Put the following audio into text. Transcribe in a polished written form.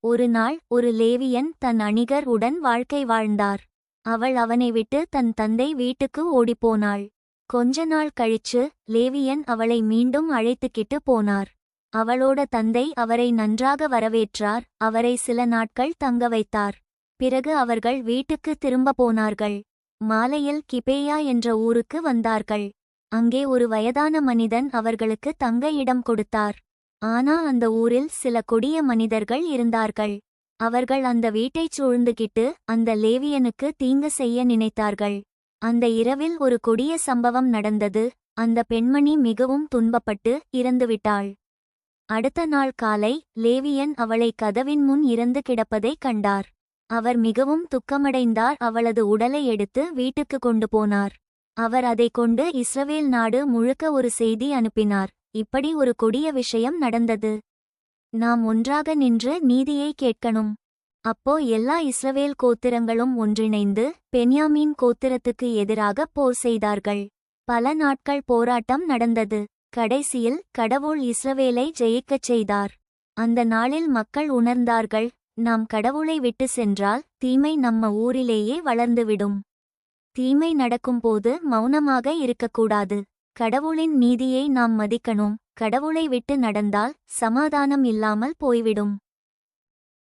ஒரு நாள் ஒரு லேவியன் தன் அணிகர் உடன் வாழ்க்கை வாழ்ந்தார். அவள் அவனை விட்டு தன் தந்தை வீட்டுக்கு ஓடிப்போனாள். கொஞ்ச நாள் கழிச்சு லேவியன் அவளை மீண்டும் அழைத்துக்கிட்டு போனார். அவளோட தந்தை அவரை நன்றாக வரவேற்றார். அவரை சில நாட்கள் தங்க வைத்தார். பிறகு அவர்கள் வீட்டுக்கு திரும்ப போனார்கள். மாலையில் கிபேயா என்ற ஊருக்கு வந்தார்கள். அங்கே ஒரு வயதான மனிதன் அவர்களுக்கு தங்க இடம் கொடுத்தார். ஆனா அந்த ஊரில் சில கொடிய மனிதர்கள் இருந்தார்கள். அவர்கள் அந்த வீட்டைச் சூழ்ந்துகிட்டு அந்த லேவியனுக்கு தீங்கு செய்ய நினைத்தார்கள். அந்த இரவில் ஒரு கொடிய சம்பவம் நடந்தது. அந்த பெண்மணி மிகவும் துன்பப்பட்டு இறந்துவிட்டாள். அடுத்த நாள் காலை லேவியன் அவளை கதவின் முன் இறந்து கிடப்பதைக் கண்டார். அவர் மிகவும் துக்கமடைந்தார். அவளது உடலை எடுத்து வீட்டுக்கு கொண்டு போனார். அவர் அதை கொண்டு இஸ்ரவேல் நாடு முழுக்க ஒரு செய்தி அனுப்பினார். இப்படி ஒரு கொடிய விஷயம் நடந்தது. நாம் ஒன்றாக நின்று நீதியை கேட்கணும். அப்போ எல்லா இஸ்ரவேல் கோத்திரங்களும் ஒன்றிணைந்து பென்யாமீன் கோத்திரத்துக்கு எதிராக போர் செய்தார்கள். பல நாட்கள் போராட்டம் நடந்தது. கடைசியில் கடவுள் இஸ்ரவேலை ஜெயிக்கச் செய்தார். அந்த நாளில் மக்கள் உணர்ந்தார்கள், நாம் கடவுளை விட்டு சென்றால் தீமை நம்ம ஊரிலேயே வளர்ந்துவிடும். தீமை நடக்கும்போது மௌனமாக இருக்கக்கூடாது. கடவுளின் நீதியை நாம் மதிக்கணும். கடவுளை விட்டு நடந்தால் சமாதானம் இல்லாமல் போய்விடும்.